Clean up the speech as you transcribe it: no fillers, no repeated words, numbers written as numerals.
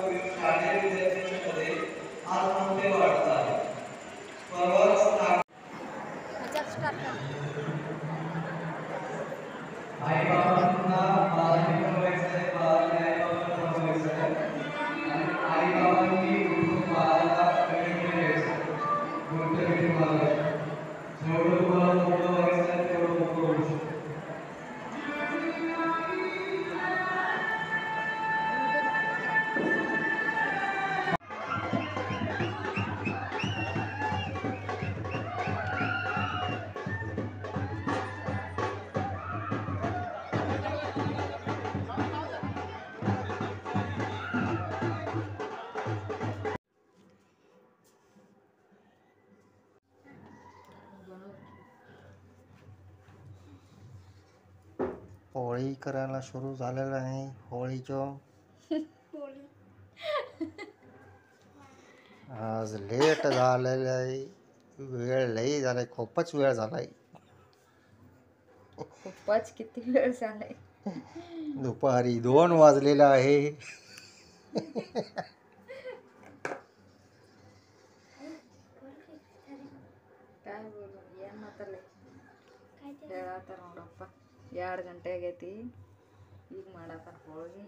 शालेय विद्यार्थ्यांमध्ये आज मोठे वाढत आहे. परवाच आई बाबांना बाळाने ठरवायचं आहे, बाळाने आई बाबांना ठरवायचं आहे आणि आई बाबांनी उठून बाळाला कणिक घ्यायचं, मोठं कणिक मागायचं. जेवढं तुम्हाला मोठं व्हायचं आहे तेवढं मोठं होऊ शकतं. होळी करायला सुरू झालेलं आहे. होळीचं आज लेट झालेलं आहे. वेळ लई झालाय, खूपच वेळ झालाय. खूपच किती वेळ झालाय. दुपारी 2 वाजलेलं आहे. काय बोलू ಏನು ಮಾತಾಡಲಿ ಹೇಳತ್ತಾರ ನೋಡಪ್ಪ 2 ಗಂಟೆ ಆಗೈತಿ ಈಗ ಮಾಡತ್ತಾರ ಹೋಳಿಗೆ